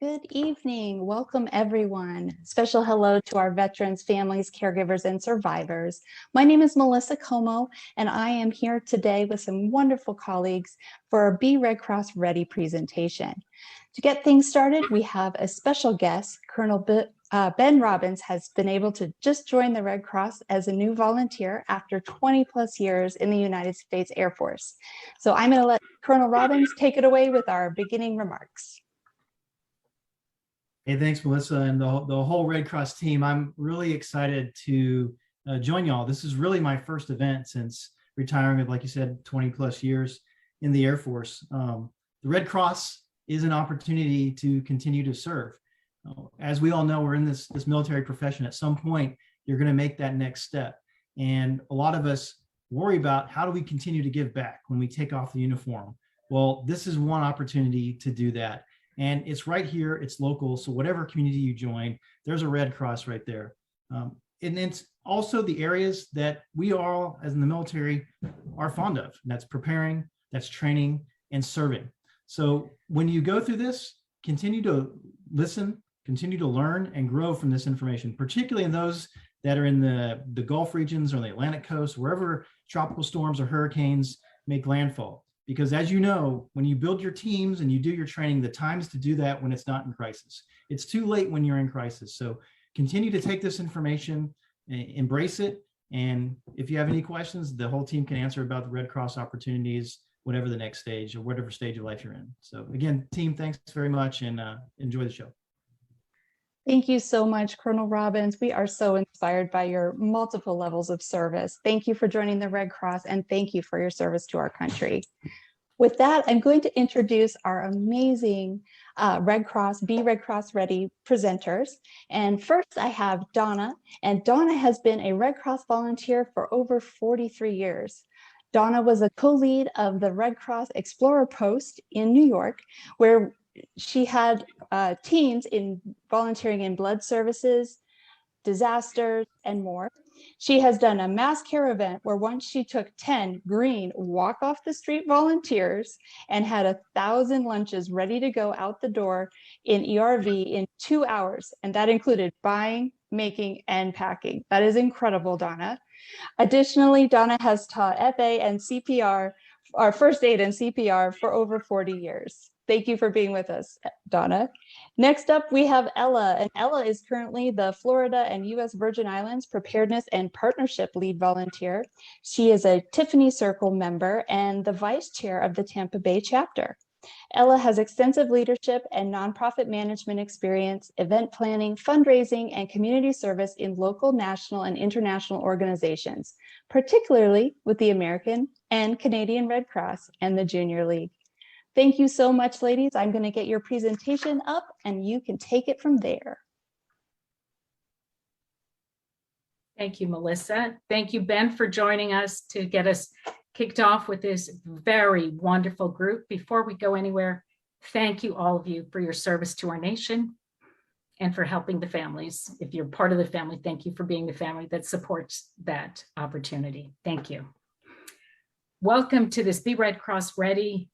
Good evening. Welcome, everyone. Special hello to our veterans, families, caregivers, and survivors. My name is Melissa Como, and I am here today with some wonderful colleagues for our Be Red Cross Ready presentation. To get things started, we have a special guest. Colonel Ben Robbins has been able to just join the Red Cross as a new volunteer after 20 plus years in the United States Air Force. So I'm going to let Colonel Robbins take it away with our beginning remarks. Hey, thanks, Melissa, and the whole Red Cross team. I'm really excited to join y'all. This is really my first event since retiring with, like you said, 20 plus years in the Air Force. The Red Cross is an opportunity to continue to serve. As we all know, we're in this military profession. At some point, you're going to make that next step. And a lot of us worry about how do we continue to give back when we take off the uniform. Well, this is one opportunity to do that. And it's right here, it's local. So whatever community you join, there's a Red Cross right there. And it's also the areas that we all, as in the military, are fond of. And that's preparing, that's training, and serving. So when you go through this, continue to listen, continue to learn and grow from this information, particularly in those that are in the Gulf regions or the Atlantic coast, wherever tropical storms or hurricanes make landfall. Because as you know, when you build your teams and you do your training, the time is to do that when it's not in crisis. It's too late when you're in crisis. So continue to take this information, embrace it. And if you have any questions, the whole team can answer about the Red Cross opportunities, whatever the next stage or whatever stage of life you're in. So again, team, thanks very much and enjoy the show. Thank you so much, Colonel Robbins. We are so inspired by your multiple levels of service. Thank you for joining the Red Cross and thank you for your service to our country. With that, I'm going to introduce our amazing Red Cross, Be Red Cross Ready presenters. And first I have Donna, and Donna has been a Red Cross volunteer for over 43 years. Donna was a co-lead of the Red Cross Explorer Post in New York, where she had teams in volunteering in blood services, disasters, and more. She has done a mass care event where once she took 10 green walk off the street volunteers and had 1,000 lunches ready to go out the door in ERV in 2 hours. And that included buying, making, and packing. That is incredible, Donna. Additionally, Donna has taught FA and CPR, or first aid and CPR, for over 40 years. Thank you for being with us, Donna. Next up, we have Ella, and Ella is currently the Florida and U.S. Virgin Islands Preparedness and Partnership Lead Volunteer. She is a Tiffany Circle member and the Vice Chair of the Tampa Bay chapter. Ella has extensive leadership and nonprofit management experience, event planning, fundraising, and community service in local, national, and international organizations, particularly with the American and Canadian Red Cross and the Junior League. Thank you so much, ladies. I'm going to get your presentation up and you can take it from there. Thank you, Melissa. Thank you, Ben, for joining us to get us kicked off with this very wonderful group. Before we go anywhere, thank you, all of you, for your service to our nation and for helping the families. If you're part of the family, thank you for being the family that supports that opportunity. Thank you. Welcome to this Be Red Cross Ready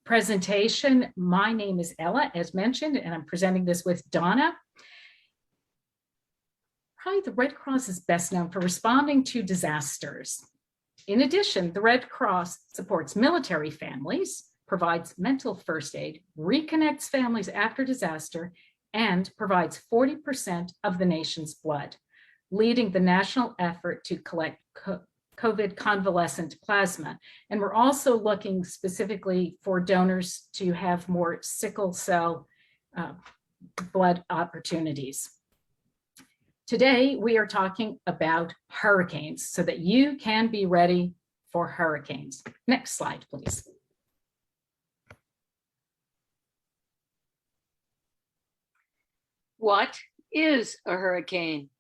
presentation. My name is Ella, as mentioned, and I'm presenting this with Donna. Probably the Red Cross is best known for responding to disasters. In addition, the Red Cross supports military families, provides mental first aid, reconnects families after disaster, and provides 40% of the nation's blood, leading the national effort to collect COVID convalescent plasma. And we're also looking specifically for donors to have more sickle cell blood opportunities. Today, we are talking about hurricanes so that you can be ready for hurricanes. Next slide, please. What is a hurricane?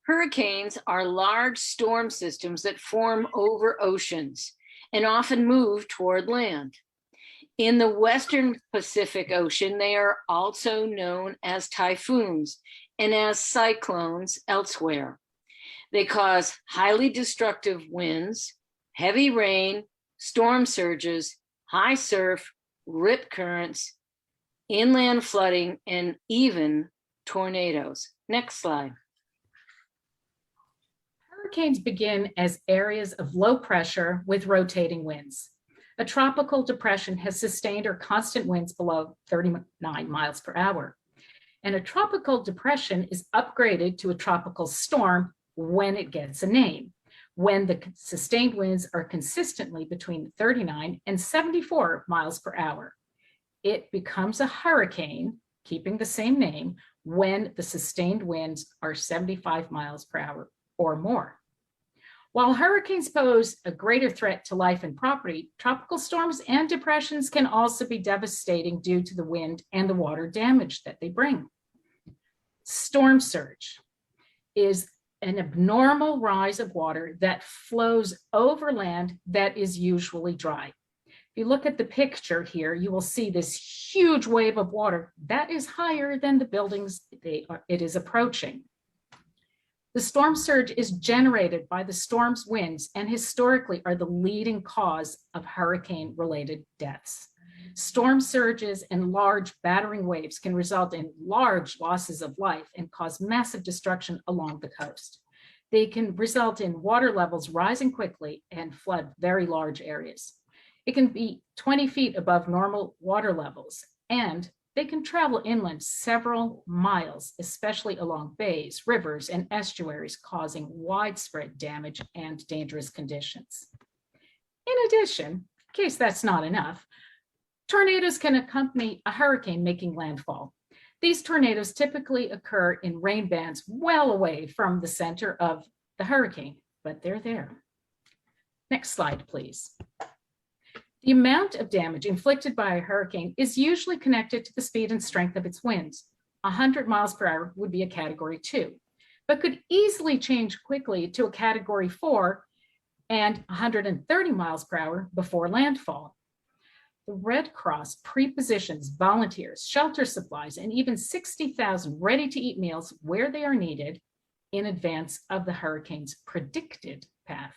Hurricanes are large storm systems that form over oceans and often move toward land. In the Western Pacific Ocean, they are also known as typhoons and as cyclones elsewhere. They cause highly destructive winds, heavy rain, storm surges, high surf, rip currents, inland flooding, and even tornadoes. Next slide. Hurricanes begin as areas of low pressure with rotating winds. A tropical depression has sustained or constant winds below 39 miles per hour. And a tropical depression is upgraded to a tropical storm when it gets a name, when the sustained winds are consistently between 39 and 74 miles per hour. It becomes a hurricane, keeping the same name, when the sustained winds are 75 miles per hour or more. While hurricanes pose a greater threat to life and property, tropical storms and depressions can also be devastating due to the wind and the water damage that they bring. Storm surge is an abnormal rise of water that flows over land that is usually dry. If you look at the picture here, you will see this huge wave of water that is higher than the buildings it is approaching. The storm surge is generated by the storm's winds and historically are the leading cause of hurricane-related deaths. Storm surges and large battering waves can result in large losses of life and cause massive destruction along the coast. They can result in water levels rising quickly and flood very large areas. It can be 20 feet above normal water levels, and they can travel inland several miles, especially along bays, rivers, and estuaries, causing widespread damage and dangerous conditions. In addition, in case that's not enough, tornadoes can accompany a hurricane making landfall. These tornadoes typically occur in rain bands well away from the center of the hurricane, but they're there. Next slide, please. The amount of damage inflicted by a hurricane is usually connected to the speed and strength of its winds. 100 miles per hour would be a Category 2, but could easily change quickly to a Category 4 and 130 miles per hour before landfall. The Red Cross pre-positions volunteers, shelter supplies, and even 60,000 ready-to-eat meals where they are needed in advance of the hurricane's predicted path.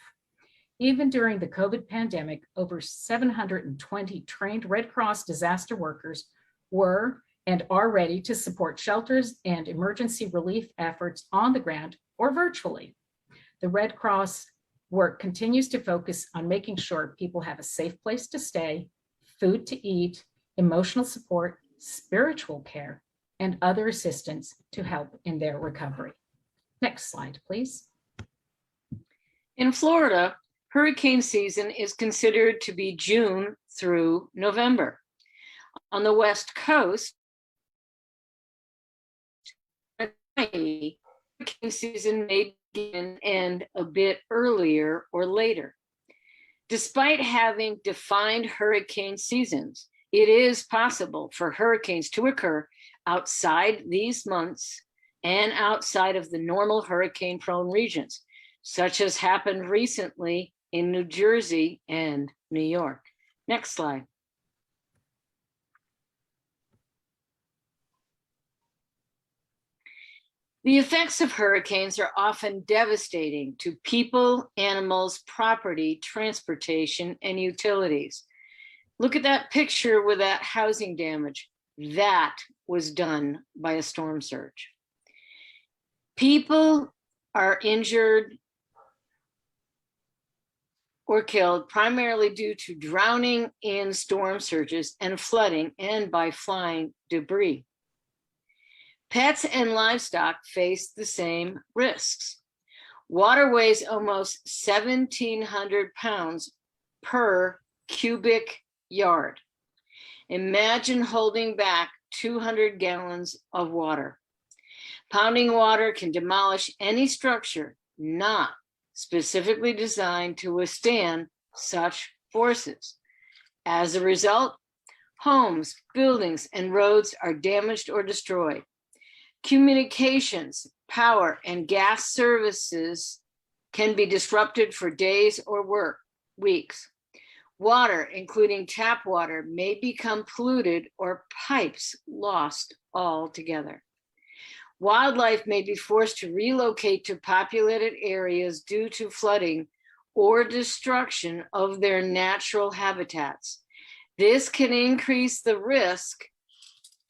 Even during the COVID pandemic, over 720 trained Red Cross disaster workers were and are ready to support shelters and emergency relief efforts on the ground or virtually. The Red Cross work continues to focus on making sure people have a safe place to stay, food to eat, emotional support, spiritual care, and other assistance to help in their recovery. Next slide, please. In Florida, hurricane season is considered to be June through November. On the West Coast, hurricane season may begin and end a bit earlier or later. Despite having defined hurricane seasons, it is possible for hurricanes to occur outside these months and outside of the normal hurricane-prone regions, such as happened recently in New Jersey and New York. Next slide. The effects of hurricanes are often devastating to people, animals, property, transportation, and utilities. Look at that picture with that housing damage. That was done by a storm surge. People are injured or killed primarily due to drowning in storm surges and flooding and by flying debris. Pets and livestock face the same risks. Water weighs almost 1,700 pounds per cubic yard. Imagine holding back 200 gallons of water. Pounding water can demolish any structure not specifically designed to withstand such forces. As a result, homes, buildings, and roads are damaged or destroyed. Communications, power, and gas services can be disrupted for days or weeks. Water, including tap water, may become polluted or pipes lost altogether. Wildlife may be forced to relocate to populated areas due to flooding or destruction of their natural habitats. This can increase the risk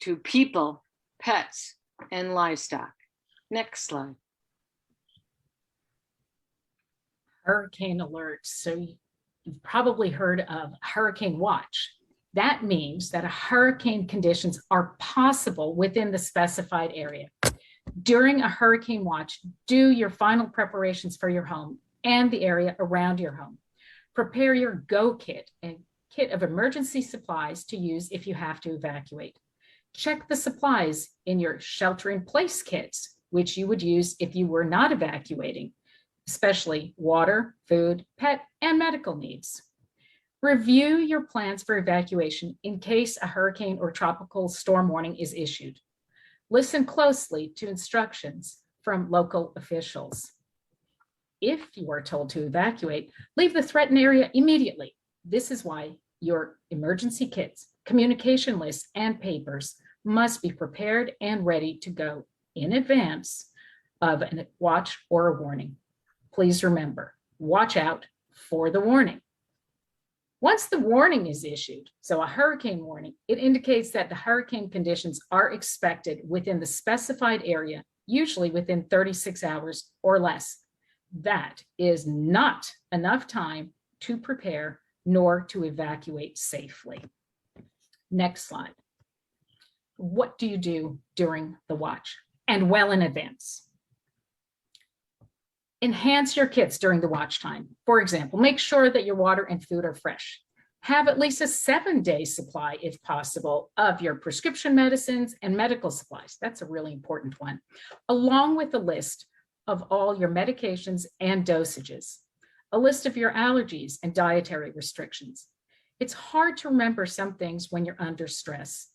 to people, pets, and livestock. Next slide. Hurricane alert. So you've probably heard of hurricane watch. That means that hurricane conditions are possible within the specified area. During a hurricane watch, do your final preparations for your home and the area around your home. Prepare your GO kit, a kit of emergency supplies to use if you have to evacuate. Check the supplies in your shelter-in-place kits, which you would use if you were not evacuating, especially water, food, pet, and medical needs. Review your plans for evacuation in case a hurricane or tropical storm warning is issued. Listen closely to instructions from local officials. If you are told to evacuate, leave the threatened area immediately. This is why your emergency kits, communication lists, and papers must be prepared and ready to go in advance of a watch or a warning. Please remember, watch out for the warning. Once the warning is issued, so a hurricane warning, it indicates that the hurricane conditions are expected within the specified area, usually within 36 hours or less. That is not enough time to prepare nor to evacuate safely. Next slide. What do you do during the watch and well in advance? Enhance your kits during the watch time. For example, make sure that your water and food are fresh. Have at least a 7-day supply, if possible, of your prescription medicines and medical supplies. That's a really important one, along with a list of all your medications and dosages, a list of your allergies and dietary restrictions. It's hard to remember some things when you're under stress.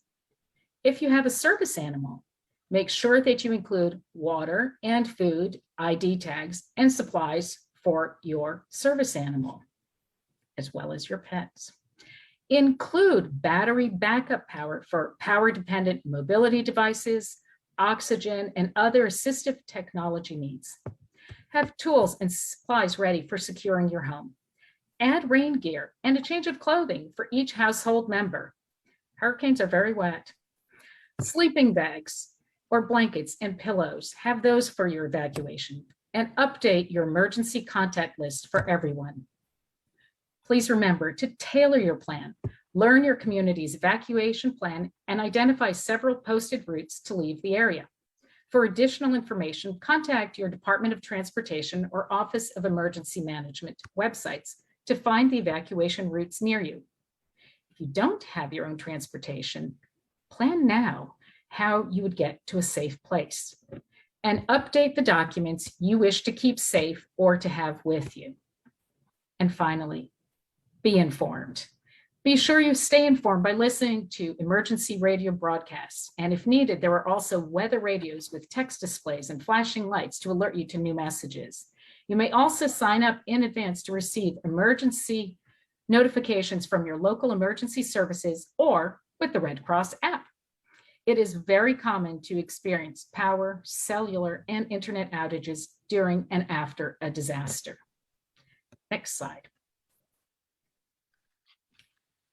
If you have a service animal, make sure that you include water and food, ID tags, and supplies for your service animal, as well as your pets. Include battery backup power for power-dependent mobility devices, oxygen, and other assistive technology needs. Have tools and supplies ready for securing your home. Add rain gear and a change of clothing for each household member. Hurricanes are very wet. Sleeping bags or blankets and pillows, have those for your evacuation, and update your emergency contact list for everyone. Please remember to tailor your plan, learn your community's evacuation plan, and identify several posted routes to leave the area. For additional information, contact your Department of Transportation or Office of Emergency Management websites to find the evacuation routes near you. If you don't have your own transportation, plan now how you would get to a safe place, and update the documents you wish to keep safe or to have with you. And finally, be informed. Be sure you stay informed by listening to emergency radio broadcasts. And if needed, there are also weather radios with text displays and flashing lights to alert you to new messages. You may also sign up in advance to receive emergency notifications from your local emergency services or with the Red Cross app. It is very common to experience power, cellular, and internet outages during and after a disaster. Next slide.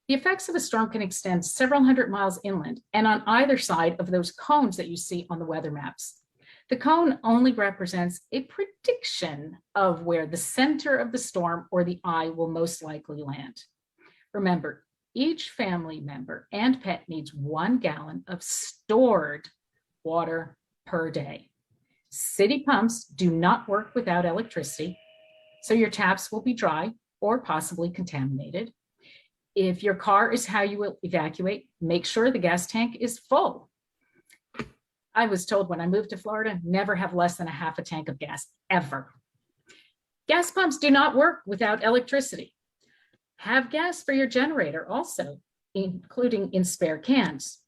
The effects of a storm can extend several hundred miles inland and on either side of those cones that you see on the weather maps. The cone only represents a prediction of where the center of the storm or the eye will most likely land. Remember, each family member and pet needs 1 gallon of stored water per day. City pumps do not work without electricity, so your taps will be dry or possibly contaminated. If your car is how you will evacuate, make sure the gas tank is full. I was told when I moved to Florida, never have less than a half a tank of gas, ever. Gas pumps do not work without electricity. Have gas for your generator also, including in spare cans.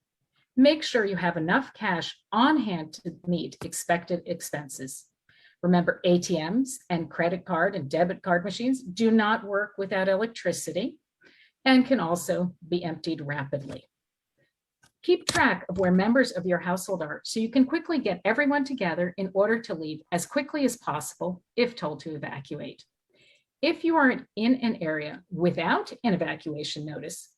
Make sure you have enough cash on hand to meet expected expenses. Remember, ATMs and credit card and debit card machines do not work without electricity and can also be emptied rapidly. Keep track of where members of your household are so you can quickly get everyone together in order to leave as quickly as possible if told to evacuate. If you are in an area without an evacuation notice,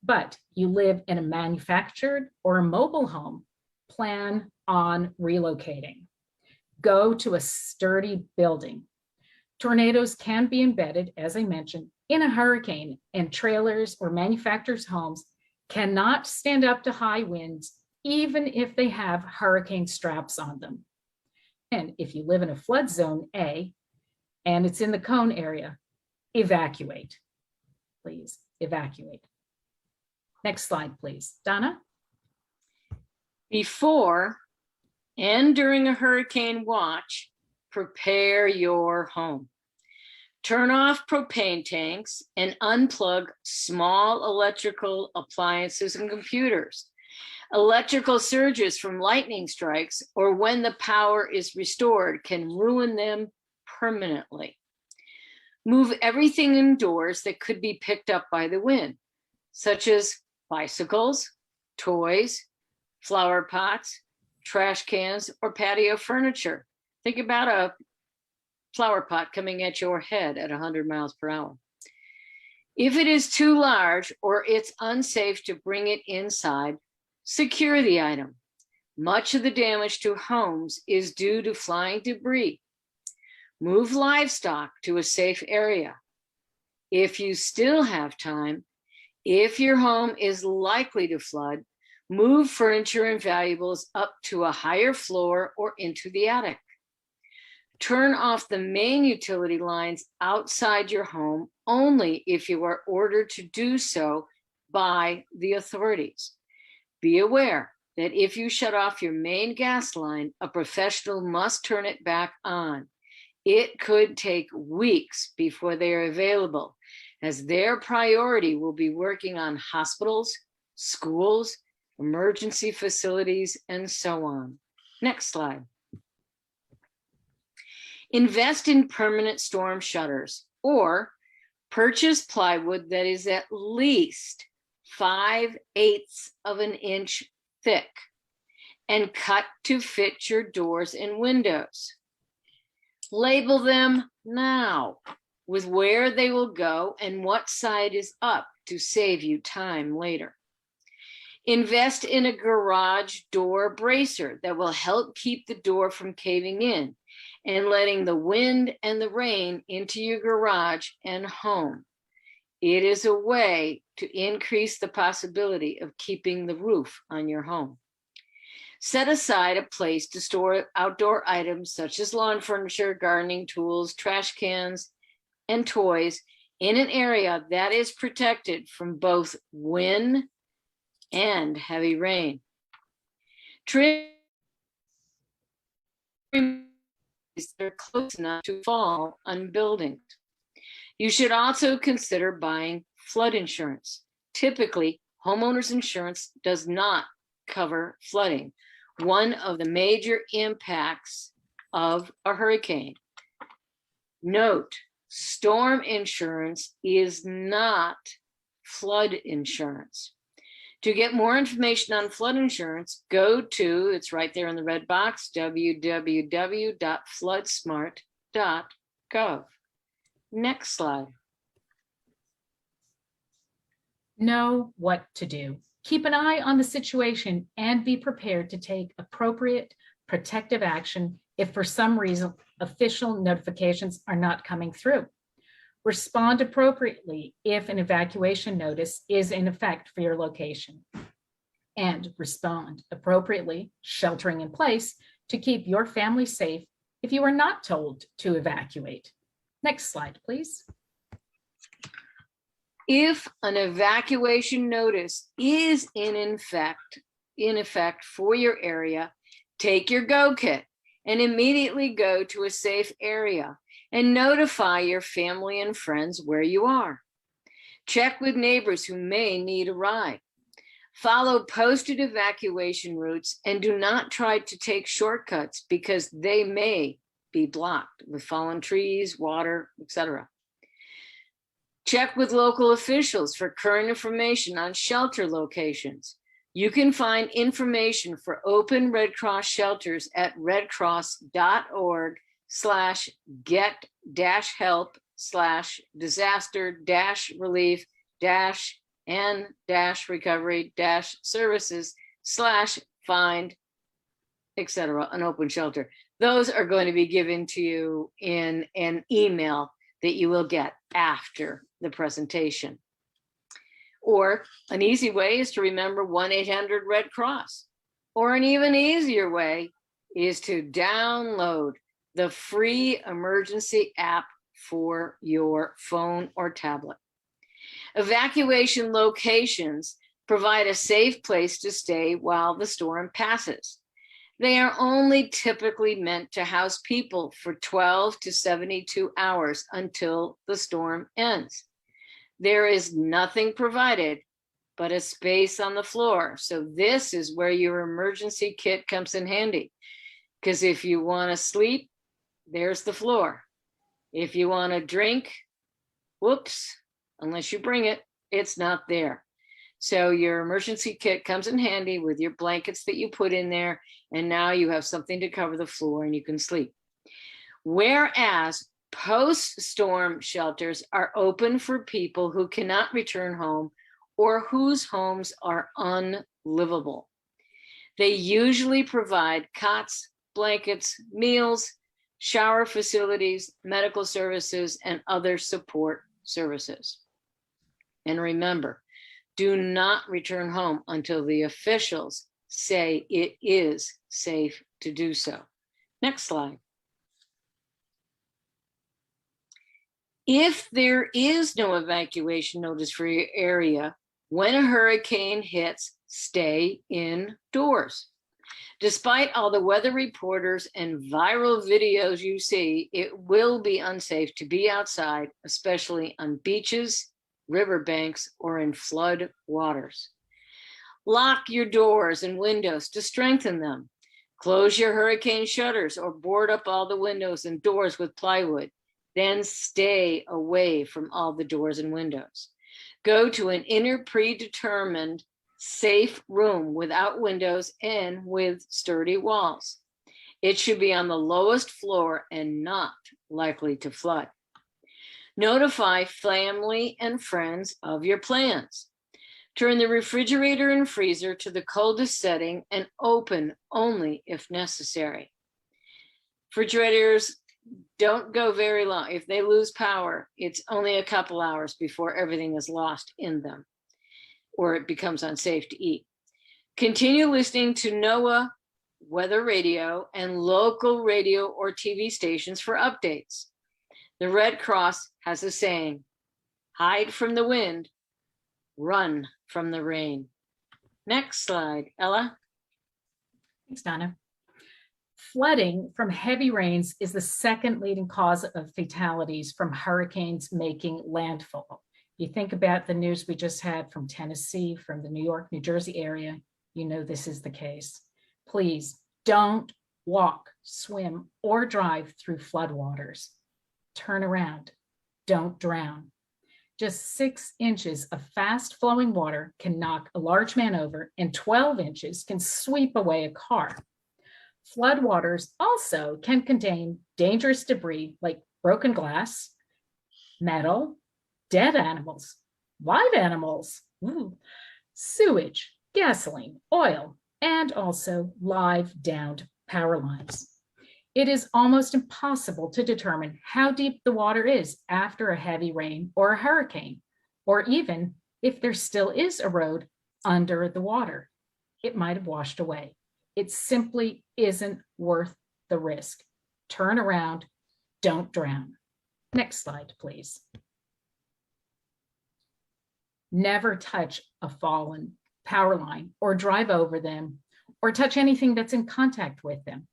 But you live in a manufactured or a mobile home, plan on relocating. Go to a sturdy building. Tornadoes can be embedded, as I mentioned, in a hurricane, and trailers or manufacturers' homes cannot stand up to high winds, even if they have hurricane straps on them. And if you live in a flood zone A and it's in the cone area, evacuate. Please evacuate. Next slide, please. Donna? Before and during a hurricane watch, prepare your home. Turn off propane tanks and unplug small electrical appliances and computers. Electrical surges from lightning strikes or when the power is restored can ruin them permanently. Move everything indoors that could be picked up by the wind, such as bicycles, toys, flower pots, trash cans, or patio furniture. Think about a flower pot coming at your head at 100 miles per hour. If it is too large or it's unsafe to bring it inside, secure the item. Much of the damage to homes is due to flying debris. Move livestock to a safe area. If you still have time, if your home is likely to flood, move furniture and valuables up to a higher floor or into the attic. Turn off the main utility lines outside your home only if you are ordered to do so by the authorities. Be aware that if you shut off your main gas line, a professional must turn it back on. It could take weeks before they are available, as their priority will be working on hospitals, schools, emergency facilities, and so on. Next slide. Invest in permanent storm shutters or purchase plywood that is at least 5/8 of an inch thick and cut to fit your doors and windows. Label them now with where they will go and what side is up to save you time later. Invest in a garage door bracer that will help keep the door from caving in and letting the wind and the rain into your garage and home. It is a way to increase the possibility of keeping the roof on your home. Set aside a place to store outdoor items such as lawn furniture, gardening tools, trash cans, and toys in an area that is protected from both wind and heavy rain. Trim that are close enough to fall on buildings. You should also consider buying flood insurance. Typically, homeowners insurance does not cover flooding, one of the major impacts of a hurricane. Note, storm insurance is not flood insurance. To get more information on flood insurance, go to, it's right there in the red box, www.floodsmart.gov. Next slide. Know what to do. Keep an eye on the situation and be prepared to take appropriate protective action if for some reason official notifications are not coming through. Respond appropriately if an evacuation notice is in effect for your location. And respond appropriately, sheltering in place, to keep your family safe if you are not told to evacuate. Next slide, please. If an evacuation notice is in effect for your area, take your go kit and immediately go to a safe area and notify your family and friends where you are. Check with neighbors who may need a ride. Follow posted evacuation routes and do not try to take shortcuts because they may be blocked with fallen trees, water, etc. Check with local officials for current information on shelter locations. You can find information for open Red Cross shelters at redcross.org/get-help/disaster-relief- n-recovery-services/find, etc., an open shelter. Those are going to be given to you in an email that you will get after the presentation. Or an easy way is to remember 1-800-RED Cross. Or an even easier way is to download the free emergency app for your phone or tablet. Evacuation locations provide a safe place to stay while the storm passes. They are only typically meant to house people for 12 to 72 hours until the storm ends. There is nothing provided but a space on the floor. So this is where your emergency kit comes in handy. Because if you want to sleep, there's the floor. If you want to drink, whoops, unless you bring it, it's not there. So your emergency kit comes in handy with your blankets that you put in there, and now you have something to cover the floor and you can sleep. Whereas post-storm shelters are open for people who cannot return home or whose homes are unlivable. They usually provide cots, blankets, meals, shower facilities, medical services, and other support services. And remember, do not return home until the officials say it is safe to do so. Next slide. If there is no evacuation notice for your area, when a hurricane hits, stay indoors. Despite all the weather reporters and viral videos you see, it will be unsafe to be outside, especially on beaches, riverbanks, or in flood waters. Lock your doors and windows to strengthen them. Close your hurricane shutters or board up all the windows and doors with plywood. Then stay away from all the doors and windows. Go to an inner predetermined safe room without windows and with sturdy walls. It should be on the lowest floor and not likely to flood. Notify family and friends of your plans. Turn the refrigerator and freezer to the coldest setting and open only if necessary. Refrigerators don't go very long. If they lose power, it's only a couple hours before everything is lost in them or it becomes unsafe to eat. Continue listening to NOAA weather radio and local radio or TV stations for updates. The Red Cross has a saying, hide from the wind, run from the rain. Next slide, Ella. Thanks, Donna. Flooding from heavy rains is the second leading cause of fatalities from hurricanes making landfall. You think about the news we just had from Tennessee, from the New York, New Jersey area, you know this is the case. Please don't walk, swim, or drive through floodwaters. Turn around, don't drown. Just 6 inches of fast flowing water can knock a large man over, and 12 inches can sweep away a car. Floodwaters also can contain dangerous debris like broken glass, metal, dead animals, live animals, sewage, gasoline, oil, and also live downed power lines. It is almost impossible to determine how deep the water is after a heavy rain or a hurricane, or even if there still is a road under the water. It might have washed away. It simply isn't worth the risk. Turn around, don't drown. Next slide, please. Never touch a fallen power line or drive over them or touch anything that's in contact with them.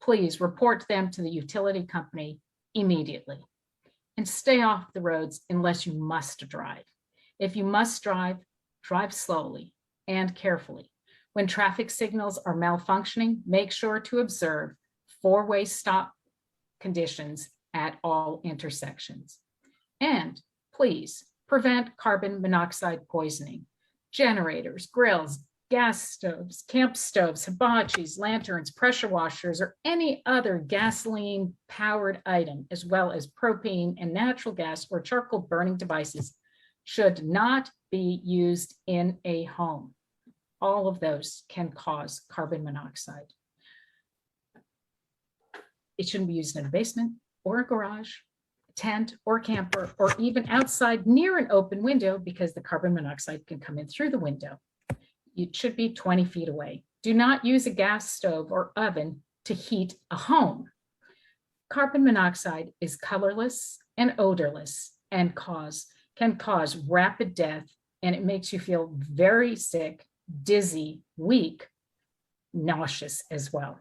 Please report them to the utility company immediately. And stay off the roads unless you must drive. If you must drive, drive slowly and carefully. When traffic signals are malfunctioning, make sure to observe 4-way stop conditions at all intersections. And please prevent carbon monoxide poisoning. Generators, grills, gas stoves, camp stoves, hibachis, lanterns, pressure washers, or any other gasoline-powered item, as well as propane and natural gas or charcoal burning devices, should not be used in a home. All of those can cause carbon monoxide. It shouldn't be used in a basement or a garage, tent or camper, or even outside near an open window, because the carbon monoxide can come in through the window. It should be 20 feet away. Do not use a gas stove or oven to heat a home. Carbon monoxide is colorless and odorless and can cause rapid death, and it makes you feel very sick, dizzy, weak, nauseous as well.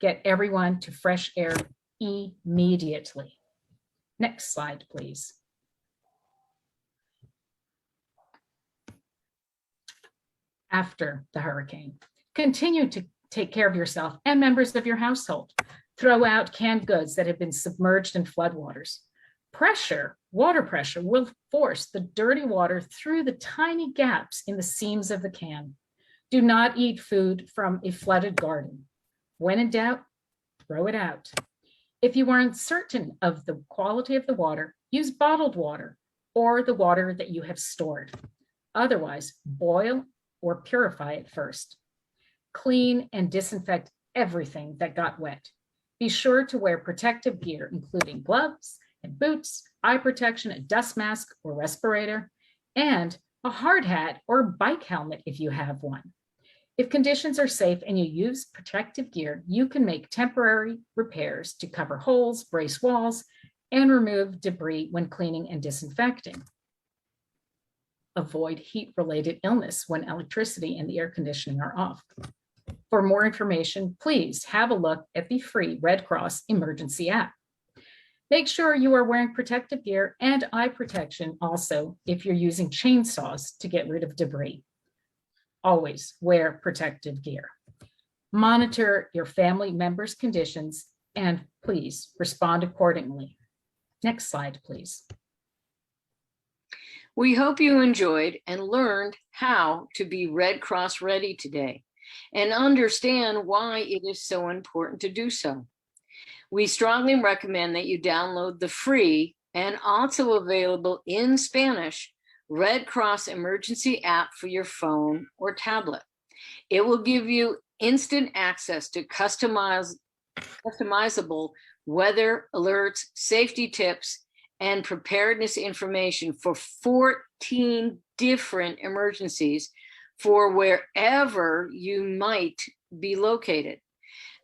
Get everyone to fresh air immediately. Next slide, please. After the hurricane, continue to take care of yourself and members of your household. Throw out canned goods that have been submerged in floodwaters. Water pressure will force the dirty water through the tiny gaps in the seams of the can. Do not eat food from a flooded garden. When in doubt, throw it out. If you are uncertain of the quality of the water, use bottled water or the water that you have stored. Otherwise, boil or purify it first. Clean and disinfect everything that got wet. Be sure to wear protective gear, including gloves and boots, eye protection, a dust mask or respirator, and a hard hat or bike helmet if you have one. If conditions are safe and you use protective gear, you can make temporary repairs to cover holes, brace walls, and remove debris when cleaning and disinfecting. Avoid heat-related illness when electricity and the air conditioning are off. For more information, please have a look at the free Red Cross emergency app. Make sure you are wearing protective gear and eye protection also if you're using chainsaws to get rid of debris. Always wear protective gear. Monitor your family members' conditions and please respond accordingly. Next slide, please. We hope you enjoyed and learned how to be Red Cross ready today and understand why it is so important to do so. We strongly recommend that you download the free and also available in Spanish Red Cross emergency app for your phone or tablet. It will give you instant access to customizable weather alerts, safety tips, and preparedness information for 14 different emergencies for wherever you might be located.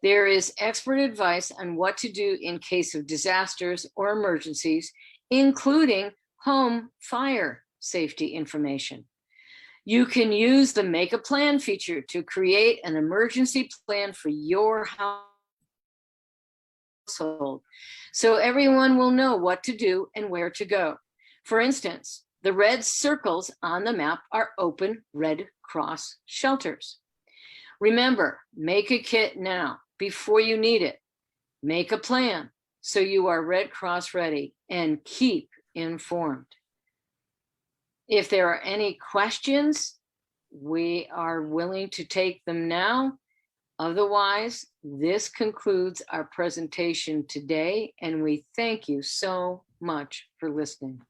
There is expert advice on what to do in case of disasters or emergencies, including home fire safety information. You can use the Make a Plan feature to create an emergency plan for your household, so everyone will know what to do and where to go. For instance, the red circles on the map are open Red Cross shelters. Remember, make a kit now before you need it. Make a plan so you are Red Cross ready, and keep informed. If there are any questions, we are willing to take them now. Otherwise, this concludes our presentation today, and we thank you so much for listening.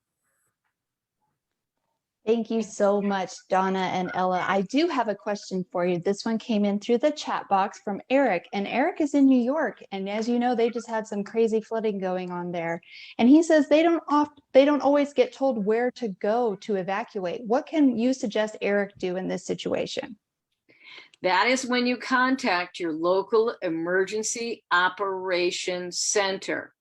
Thank you so much, Donna and Ella. I do have a question for you. This one came in through the chat box from Eric, and Eric is in New York. And as you know, they just had some crazy flooding going on there. And he says they don't always get told where to go to evacuate. What can you suggest Eric do in this situation? That is when you contact your local emergency operations center.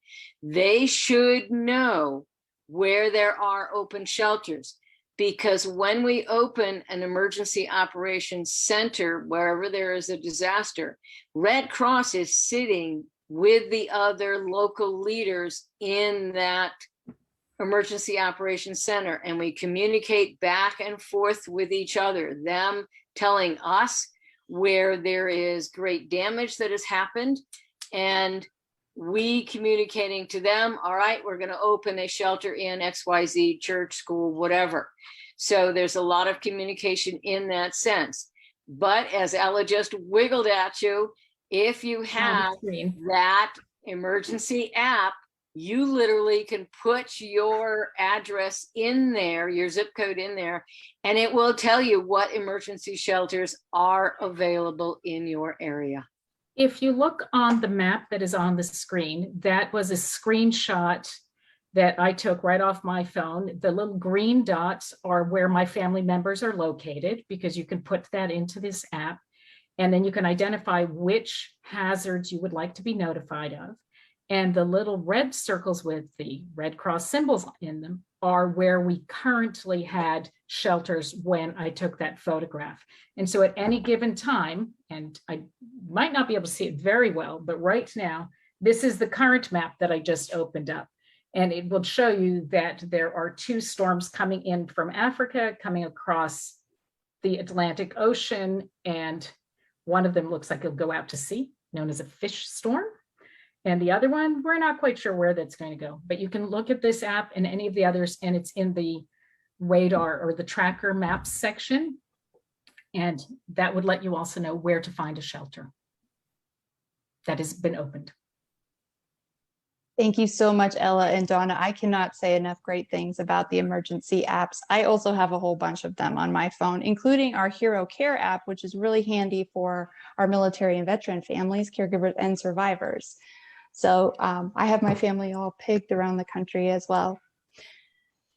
They should know where there are open shelters, because when we open an emergency operations center, wherever there is a disaster, Red Cross is sitting with the other local leaders in that emergency operations center, and we communicate back and forth with each other, them telling us where there is great damage that has happened, and we communicating to them, all right, we're going to open a shelter in XYZ church, school, whatever. So there's a lot of communication in that sense. But as Ella just wiggled at you, if you have that emergency app, You literally can put your address in there, your zip code in there, and it will tell you what emergency shelters are available in your area. If you look on the map that is on the screen, that was a screenshot that I took right off my phone. The little green dots are where my family members are located, because you can put that into this app. And then you can identify which hazards you would like to be notified of. And the little red circles with the Red Cross symbols in them are where we currently had shelters when I took that photograph. And so at any given time, and I might not be able to see it very well, but right now, this is the current map that I just opened up. And it will show you that there are 2 storms coming in from Africa, coming across the Atlantic Ocean, and one of them looks like it'll go out to sea, known as a fish storm. And the other one, we're not quite sure where that's going to go, but you can look at this app and any of the others, and it's in the radar or the tracker maps section. And that would let you also know where to find a shelter that has been opened. Thank you so much, Ella and Donna. I cannot say enough great things about the emergency apps. I also have a whole bunch of them on my phone, including our Hero Care app, which is really handy for our military and veteran families, caregivers, and survivors. So I have my family all pigged around the country as well.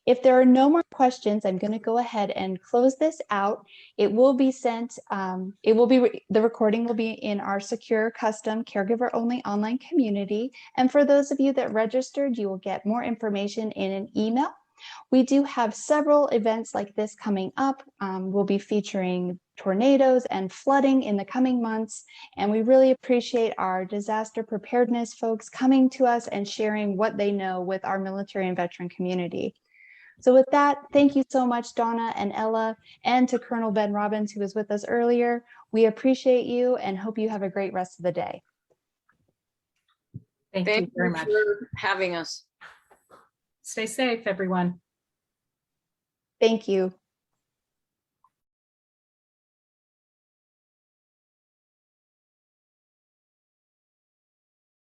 If there are no more questions, I'm going to go ahead and close this out. It will be sent, the recording will be in our secure, custom, caregiver-only online community. And for those of you that registered, you will get more information in an email. We do have several events like this coming up. We'll be featuring tornadoes and flooding in the coming months, and we really appreciate our disaster preparedness folks coming to us and sharing what they know with our military and veteran community. So with that, thank you so much, Donna and Ella, and to Colonel Ben Robbins, who was with us earlier. We appreciate you and hope you have a great rest of the day. Thank you very much for having us. Stay safe, everyone. Thank you.